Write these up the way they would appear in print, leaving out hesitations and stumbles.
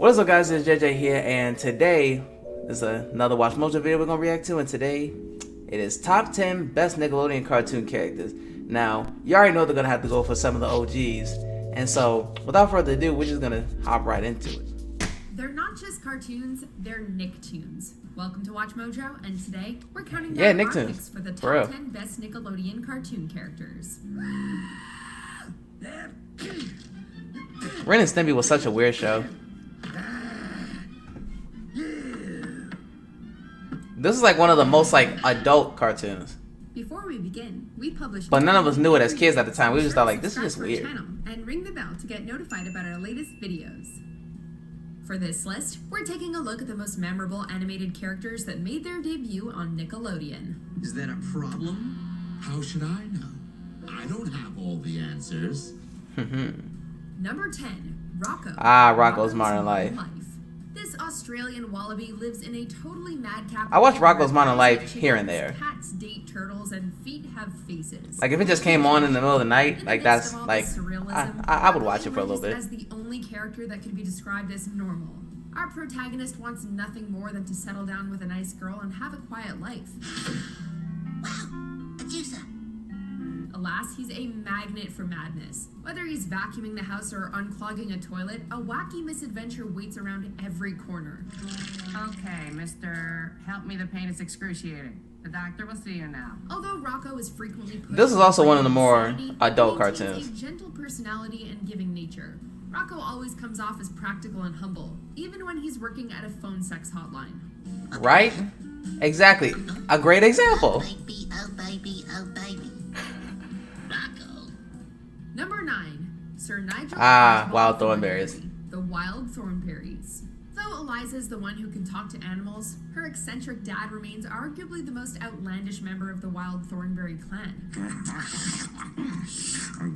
What is up, guys? It's JJ here, and today is another Watchmojo video we're gonna react to. And today it is top 10 best Nickelodeon cartoon characters. Now, you already know they're gonna have to go for some of the OGs, and so without further ado, we're just gonna hop right into it. They're not just cartoons; they're Nicktoons. Welcome to Watchmojo, and today we're counting down our picks for the top 10 best Nickelodeon cartoon characters. Ren and Stimpy was such a weird show. This is like one of the most like adult cartoons. Before we begin, we published. But none of us knew it as kids at the time. We just thought like, this is just weird. And ring the bell to get notified about our latest videos. For this list, we're taking a look at the most memorable animated characters that made their debut on Nickelodeon. Is that a problem? How should I know? I don't have all the answers. Number 10, Rocco. Rocco's Modern Life. This Australian wallaby lives in a totally madcap. I watch Rocco's Modern Life here and there. Cats date turtles and feet have faces. Like if it just came on in the middle of the night, like that's like I would watch it for a little bit. As the only character that could be described as normal. Our protagonist wants nothing more than to settle down with a nice girl and have a quiet life. Wow, a juicer. Alas, he's a magnet for madness. Whether he's vacuuming the house or unclogging a toilet, a wacky misadventure waits around every corner. Okay, mister, help me, the pain is excruciating. The doctor will see you now. Although Rocco is frequently pushed, this is also one of the more adult cartoons. A gentle personality and giving nature. Rocco always comes off as practical and humble, even when he's working at a phone sex hotline. Right? Exactly. A great example. Oh baby, oh baby, oh baby. Number 9, Sir Nigel. Wild Thornberries. The Wild Thornberries. Though Eliza's the one who can talk to animals, her eccentric dad remains arguably the most outlandish member of the Wild Thornberry clan.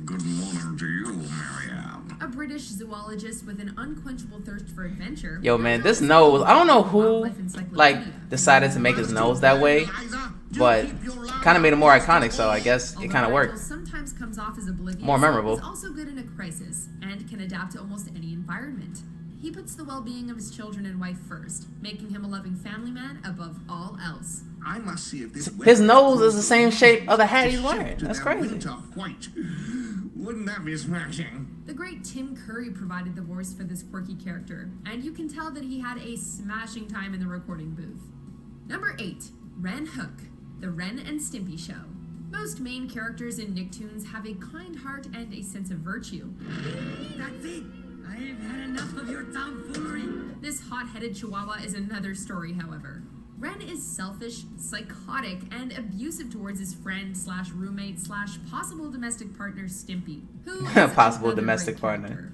Good morning to you, Marianne. A British zoologist with an unquenchable thirst for adventure. Yo, man, this nose, I don't know who like decided to make his nose that way, but kind of made it more iconic, so I guess it kind of worked. Sometimes comes off as oblivious, more memorable. He's also good in a crisis and can adapt to almost any environment. He puts the well-being of his children and wife first, making him a loving family man above all else. I must see if this his nose is the same shape of the hat he's wearing. That's crazy. Wouldn't that be smashing? The great Tim Curry provided the voice for this quirky character, and you can tell that he had a smashing time in the recording booth. Number 8, Ren Hoek, the Ren and Stimpy Show. Most main characters in Nicktoons have a kind heart and a sense of virtue. That's it. I have had enough of your tomfoolery. This hot-headed chihuahua is another story, however. Ren is selfish, psychotic, and abusive towards his friend slash roommate slash possible domestic partner Stimpy, who is possible domestic partner.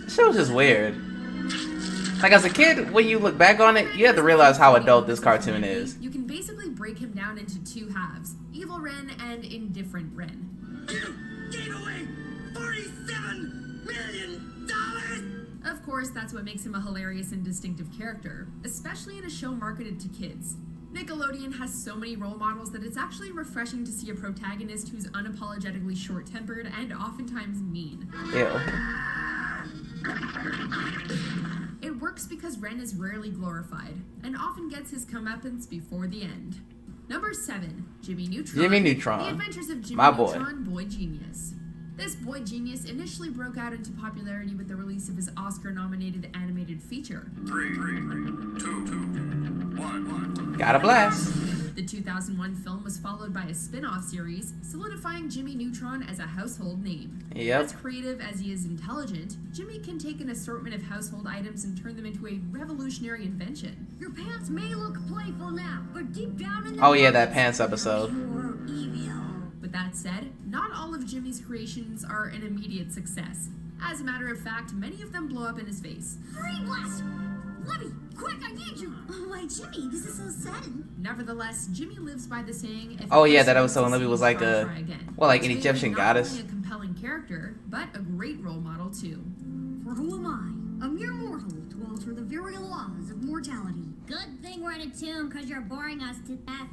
This show was just weird. Like as a kid, when you look back on it, you have to realize how adult this cartoon is. You can basically break him down into two halves: evil Ren and indifferent Ren. You gave away $47 million! Of course, that's what makes him a hilarious and distinctive character, especially in a show marketed to kids. Nickelodeon has so many role models that it's actually refreshing to see a protagonist who's unapologetically short-tempered and oftentimes mean. Ew. It works because Ren is rarely glorified, and often gets his comeuppance before the end. Number 7, Jimmy Neutron. Jimmy Neutron. The Adventures of Jimmy My boy. Neutron, Boy Genius. This boy genius initially broke out into popularity with the release of his Oscar-nominated animated feature. 3, 2, 1. Got a blast. The 2001 film was followed by a spin-off series, solidifying Jimmy Neutron as a household name. Yep. As creative as he is intelligent, Jimmy can take an assortment of household items and turn them into a revolutionary invention. Your pants may look playful now, but deep down in the Oh yeah, that pants episode. you're evil. With that said, not all of Jimmy's creations are an immediate success. As a matter of fact, many of them blow up in his face. Free blast! Libby, quick, I need you! Oh, why, Jimmy, this is so sudden. Nevertheless, Jimmy lives by the saying, if Oh yeah, that episode when Libby was like an Egyptian goddess. Not only a compelling character, but a great role model too. For who am I? A mere mortal to alter the very laws of mortality. Good thing we're in a tomb, because you're boring us to death.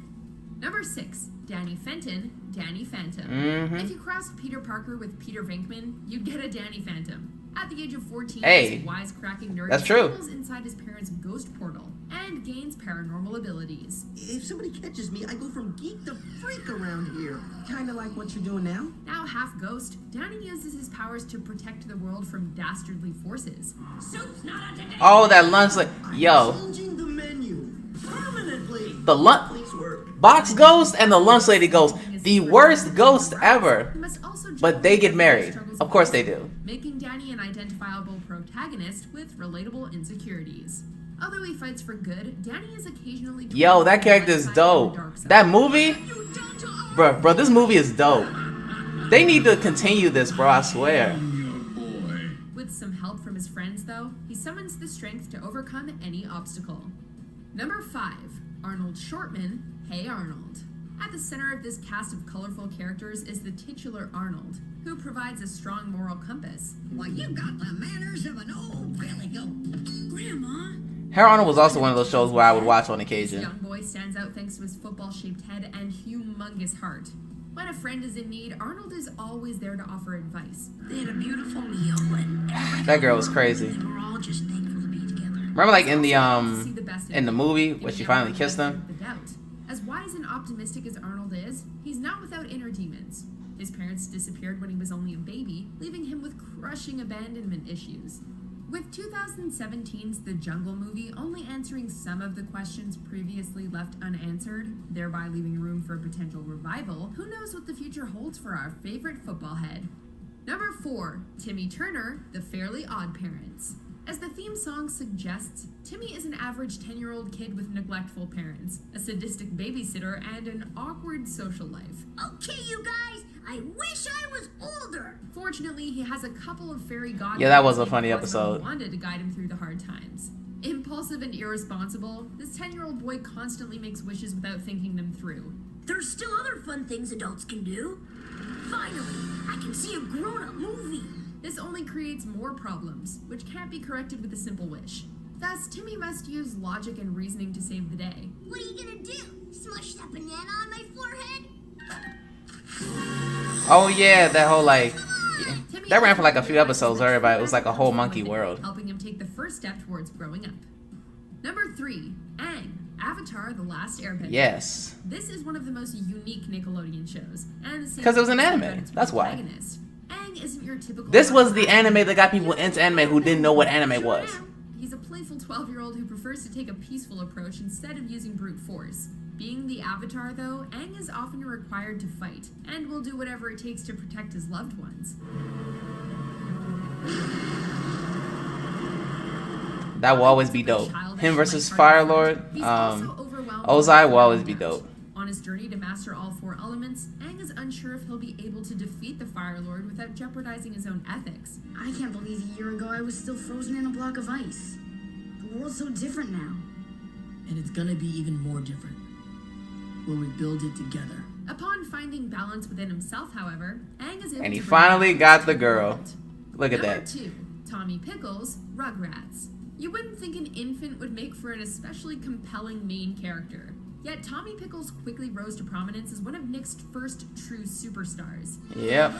Number 6, Danny Fenton, Danny Phantom. If you crossed Peter Parker with Peter Venkman, you'd get a Danny Phantom. At the age of 14, Hey, this wisecracking nerd that's true. travels inside his parents' ghost portal and gains paranormal abilities. If somebody catches me, I go from geek to freak around here. Kinda like what you're doing now. Now half ghost, Danny uses his powers to protect the world from dastardly forces. Soup's not on today. Oh, that lunch like yo, Changing the menu permanently. the lunch Please work. box ghost and the lunch lady ghost, the worst ghost ever. He must also But they get juggle married. struggles Of course with they life, do. making Danny an identifiable protagonist with relatable insecurities. Although he fights for good, Danny is occasionally Yo, that character is dope. That movie, bro, this movie is dope. They need to continue this, bro. I swear. With some help from his friends, though, he summons the strength to overcome any obstacle. Number 5, Arnold Shortman, Hey Arnold. At the center of this cast of colorful characters is the titular Arnold, who provides a strong moral compass. Well, you got the manners of an old belly goat. Grandma. Hey Arnold was also one of those shows where I would watch on This occasion. young boy stands out thanks to his football-shaped head and humongous heart. When a friend is in need, Arnold is always there to offer advice. They had a beautiful meal and everybody That girl was crazy. They were all just thankful to be together. Remember, like in the See the best in the people, movie giving where she everyone finally the kissed benefit him. of the doubt. As wise and optimistic as Arnold is, he's not without inner demons. His parents disappeared when he was only a baby, leaving him with crushing abandonment issues. With 2017's The Jungle movie only answering some of the questions previously left unanswered, thereby leaving room for a potential revival, who knows what the future holds for our favorite football head. Number 4, Timmy Turner, The Fairly Odd Parents. As the theme song suggests, Timmy is an average 10-year-old kid with neglectful parents, a sadistic babysitter, and an awkward social life. Okay, you guys, I wish I was older. Fortunately, he has a couple of fairy godmothers Yeah, that was a named funny Cosmo episode. and Wanda to guide him through the hard times. Impulsive and irresponsible, this 10-year-old boy constantly makes wishes without thinking them through. There's still other fun things adults can do. Finally, I can see a grown-up movie. This only creates more problems, which can't be corrected with a simple wish. Thus, Timmy must use logic and reasoning to save the day. What are you gonna do? Smush that banana on my forehead? Oh yeah, that whole like Timmy that ran for like a few episodes. Everybody, it was like a whole monkey world. helping him take the first step towards growing up. Number 3, Aang, Avatar: The Last Airbender. Yes. This is one of the most unique Nickelodeon shows, and 'Cause it was an anime, about its that's why. protagonist. Aang isn't your typical. This was the anime that got people into anime who didn't know what anime was. He's a playful 12-year-old who prefers to take a peaceful approach instead of using brute force. Being the Avatar, though, Aang is often required to fight, and will do whatever it takes to protect his loved ones. That will always be dope. Him versus Fire Lord, Ozai will always be dope. On his journey to master all 4 elements, Aang is unsure if he'll be able to defeat the Fire Lord without jeopardizing his own ethics. I can't believe a year ago I was still frozen in a block of ice. The world's so different now. And it's gonna be even more different when we build it together. Upon finding balance within himself, however, Aang is able And he to finally bring got balance the to girl. world. Look at Number that. 2, Tommy Pickles, Rugrats. You wouldn't think an infant would make for an especially compelling main character. Yet Tommy Pickles quickly rose to prominence as one of Nick's first true superstars. Yep.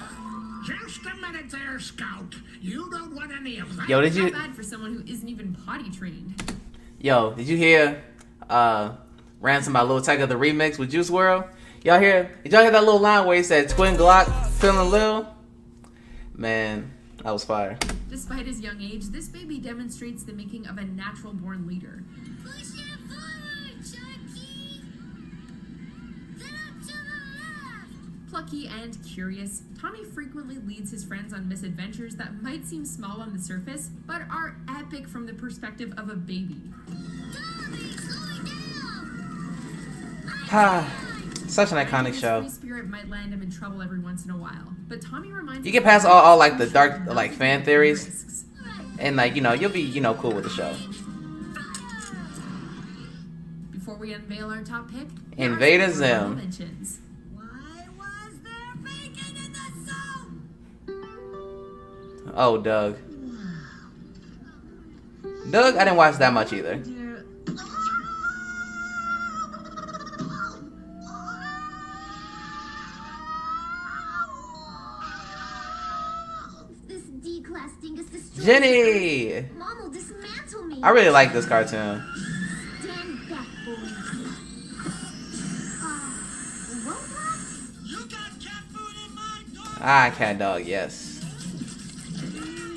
Just a minute there, Scout. You don't want any of that. Yo, did you? Not bad for someone who isn't even potty trained. Yo, did you hear? Ransom by Lil Tecca the remix with Juice WRLD. Y'all hear? Did y'all hear that little line where he said "Twin Glock, feeling Lil"? Man, that was fire. Despite his young age, this baby demonstrates the making of a natural-born leader. Push it forward, Chucky! Then up to the left! Plucky and curious, Tommy frequently leads his friends on misadventures that might seem small on the surface, but are epic from the perspective of a baby. Tommy, slow down! Ha. Such an iconic His show. free spirit might land him in trouble every once in a while, but Tommy reminds You us get that past all like the dark not like taking fan theories, risks. and like you'll be cool with the show. Before we unveil our top pick, Invader here are some honorable Zim. mentions. Why was there bacon in the soup? Oh, Doug. Doug, I didn't watch that much either. Angus destroys Jenny! Mom will dismantle me. I really like this cartoon. Stand back, boy. Robot? You got cat food in my dog. Ah, cat dog, yes.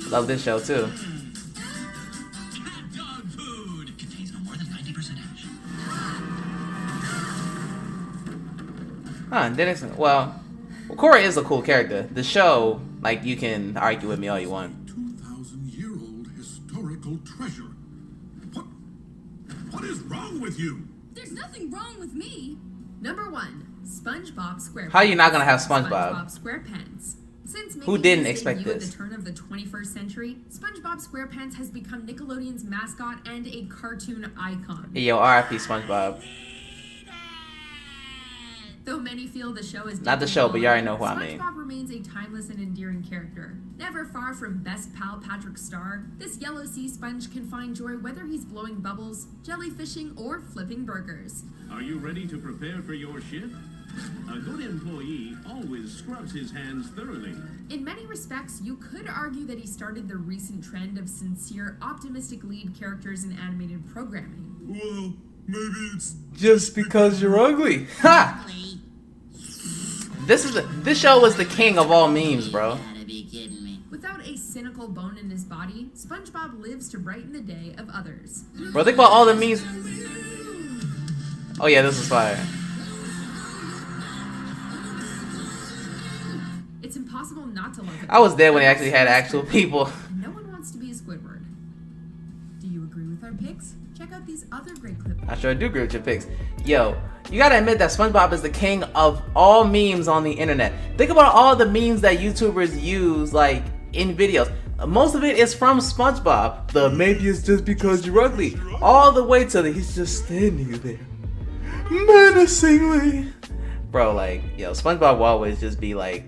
Love this show too. Cat dog food contains no more than 90% ash. Huh, Dennis, well, Korra is a cool character. The show, like, you can argue with me all you want. 2,000-year-old historical treasure. What is wrong with you? There's nothing wrong with me. Number 1, Spongebob Squarepants. How are you not gonna have SpongeBob? SpongeBob Squarepants. Since Who making didn't his expect debut this? At the turn of the 21st century, SpongeBob Squarepants has become Nickelodeon's mascot and a cartoon icon. Hey, yo, R.I.P. SpongeBob. Though many feel the show is Not the dead show, and but you already gone, know who I mean. SpongeBob remains a timeless and endearing character. Never far from best pal Patrick Star, this yellow sea sponge can find joy whether he's blowing bubbles, jellyfishing, or flipping burgers. Are you ready to prepare for your shift? A good employee always scrubs his hands thoroughly. In many respects, you could argue that he started the recent trend of sincere, optimistic lead characters in animated programming. Well, maybe it's Just because you're ugly. Ha! This show was the king of all memes, bro. Gotta be kidding me. Without a cynical bone in his body, SpongeBob lives to brighten the day of others. Bro, think about all the memes. Oh yeah, this is fire. It's impossible not to love it. I was there when they actually had actual people. No one wants to be a Squidward. Do you agree with our picks? Check out these other great clips. I sure do agree with your picks. Yo, you gotta admit that SpongeBob is the king of all memes on the internet. Think about all the memes that YouTubers use, like, in videos. Most of it is from SpongeBob. The maybe it's just because you're ugly. All the way to the he's just standing there menacingly. Bro, like, yo, SpongeBob will always just be like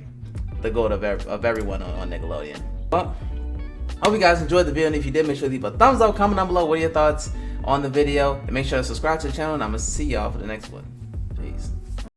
the goat of everyone on Nickelodeon. Well, I hope you guys enjoyed the video, and if you did, make sure to leave a thumbs up, comment down below what are your thoughts on the video, and make sure to subscribe to the channel, and I'm gonna see y'all for the next one.